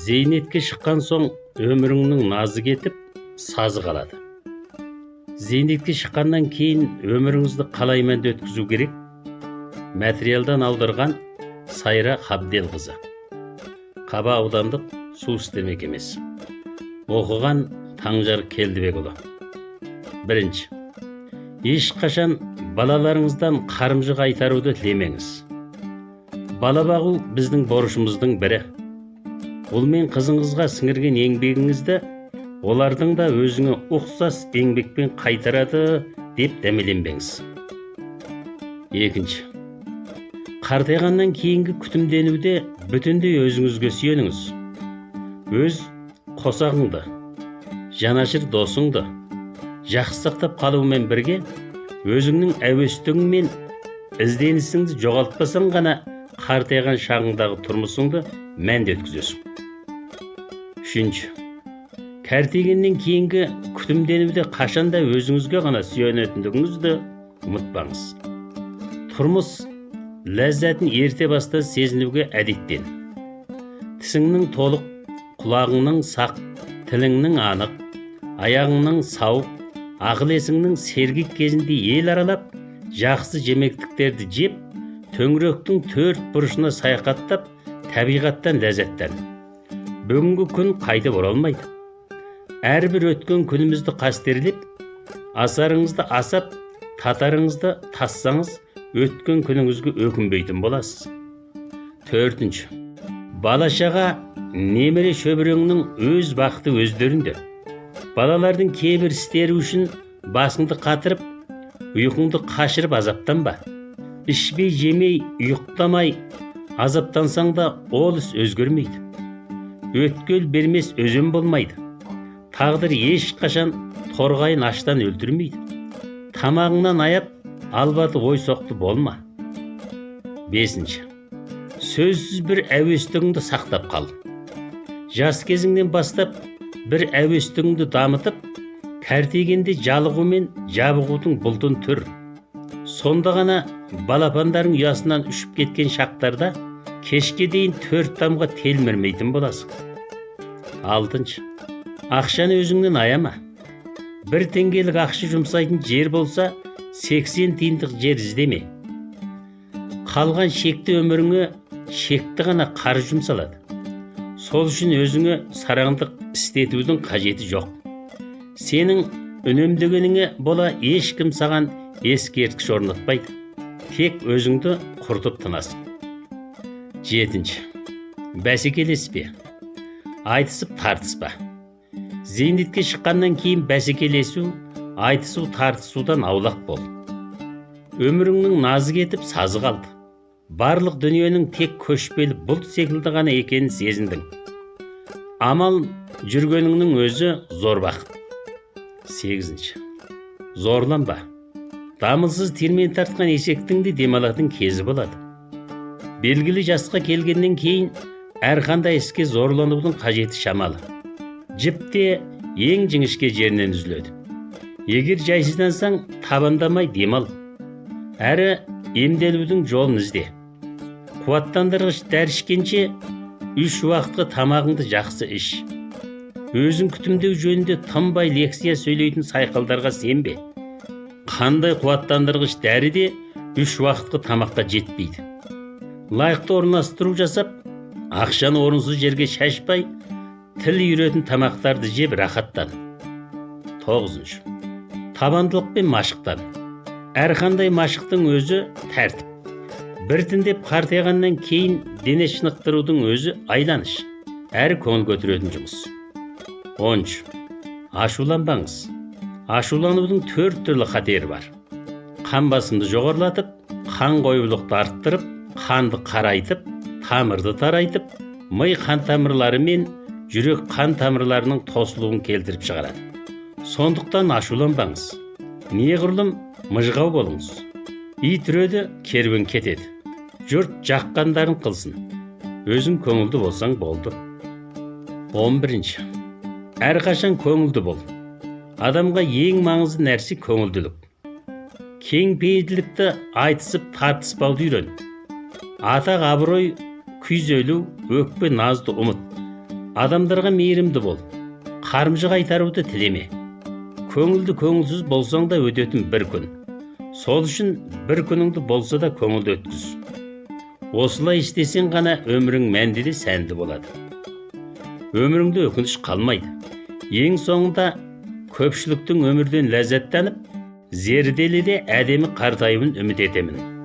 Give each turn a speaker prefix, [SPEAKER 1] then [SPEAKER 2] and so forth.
[SPEAKER 1] Зейнетке шыққан соң өміріңнің назы кетіп, сазы қалады. Зейнетке шыққаннан кейін өміріңізді қалай мәнді өткізу керек? Материалдан аударған Сайра Қабделқызы. Қаба аудандық су істер мекемесі. Оқыған Таңжар Келдібекұлы. Бірінші. Ешқашан балаларыңыздан қарымжы қайтаруды тілемеңіз. Бала бағу біздің борышымыздың бірі. Ол мен қызыңызға сіңірген еңбегіңізді олардың да өзіңе ұқсас еңбекпен қайтарады деп дәмеленбеңіз. Екінші. Қартайғаннан кейінгі күтімденуде бүтіндей өзіңізге сүйеніңіз. Өз қосағыңды, жанашыр досыңды жақсы сақтап қалумен бірге өзіңнің әуестігің мен ізденісіңді жоғалтпасаң ғана қартайған шағыңдағы тұрмысыңды мәнді өткізесің. Үшінші. Кәртейгеннен кейінгі күтімденуде қашанда өзіңізге ғана сүйенетіндігіңізді ұмытпаңыз. Тұрмыс ләззатын ерте баста сезінуге әдеттен. Тісіңнің толық, құлағыңның сақ, тіліңнің анық, аяғыңның сау, ақыл-есіңнің сергек кезінде ел аралап, жақсы жемектіктерді жеп, төңіректің төрт бұрышына саяхаттап, табиғаттан ләззаттан. Бүгінгі күн қайтып оралмайды. Әрбір өткен күнімізді қастерлеп, асарыңызды асап, татарыңызды тассаңыз, өткен күніңізге өкінбейтін боласыз. Төртінші. Балашаға немере шөбіреңнің өз бақыты өздерінде. Балалардың кейбір істері үшін басыңды қатырып, ұйқыңды қашырып азаптанба. Ішпей, жемей, ұйықтамай, азаптансаң да ол іс өзгермейді. Өткел бермес өзен болмайды. Тағдыр ешқашан торғайын аштан өлтірмейді. Тамағыңнан аяп, албаты ой соқты болма. Бесінші. Сөзсіз бір әуестігіңді сақтап қал. Жас кезіңнен бастап бір әуестігіңді дамытып, кәртейгенде жалығу мен жабығудың бұлтын түр. Сонда ғана балапандарың ұясынан үшіп кеткен шақтарда кешке дейін төрт тамға телмірмейтін боласың. Алтыншы. Ақшаны өзіңнен аяма. Бір теңгелік ақша жұмсайтын жер болса, 80 тиындық жер іздеме. Қалған шекті өміріңе шекті ғана қаржы жұмсалады. Сол үшін өзіңе сараңдық істетудің қажеті жоқ. Сенің үнемдегеніңе бола ешкім саған ескерткіш орнатпайды. Тек өзіңді құртып тынасың. Жетінші. Бәсекелеспе. Айтысып тартыспа. Зейнетке шыққаннан кейін бәсекелесу, айтысу, тартысудан аулақ бол. Өміріңнің назы кетіп, сазы қалды. Барлық дүниенің тек көшпелі бұлт секілді ғана екенін сезіндің. Амал жүргеніңнің өзі зор бақыт. Сегізінші. Зорланба. Дамылсыз термен тартқан есектің де демалатын кезі болады. Белгілі жасқа келгеннен кейін әрқандай іске зорланудың қажеті шамалы. Жіпте ең жіңішке жерінен үзіледі. Егер жайсыздансаң, табандамай демал. Әрі емделудің жолын ізде. Қуаттандырғыш дәрі ішкенше 3 уақытқа тамағыңды жақсы іш. Өзің күтімдеу жөнінде тынбай лекция сөйлейтін сайқалдарға сенбе. Қандай қуаттандырғыш дәрі де 3 уақытқа тамаққа жетпейді. Лайықты орналастыру жасап, ақшаны орынсыз жерге шашпай, тіл үйретін тамақтарды жеп рахаттан. 9. Табандылық пен машықтан. Әрқандай машықтың өзі тәртіп. Біртіндеп қартайғаннан кейін дене шынықтырудың өзі айланыш. Әрі көңіл көтеретін жұмыс. 10. Ашуланбаңыз. Ашуланудың 4 түрлі қатері бар. Қан басымды жоғарылатып, қан қоюлықты арттырып, қанды қарайтып, тамырды тарайтып, ми қан тамырлары мен жүрек қан тамырларының тосылуын келтіріп шығарады. Сондықтан ашуланбаңыз. Неғұрлым мыжғау болыңыз. Ит үреді, керуен кетеді. Жұрт жаққандарын қылсын. Өзің көңілді болсаң болды. 11. Әрқашан көңілді бол. Адамға ең маңызды нәрсе көңілділік. Кең пейілділікті айтысып тартыспауды үйрен. Атақ, абырой, күйзелу, өкпе, назды ұмыт. Адамдарға мейірімді бол, қарымжы қайтаруды тілеме. Көңілді көңілсіз болсаң да өтетін бір күн. Сол үшін бір күніңді болса да көңілді өткіз. Осылай істесең ғана өмірің мәнді де сәнді болады. Өміріңде өкініш қалмайды. Ең соңында көпшіліктің өмірден ләззаттанып, зерделі де әдемі қартаюын үміт етемін.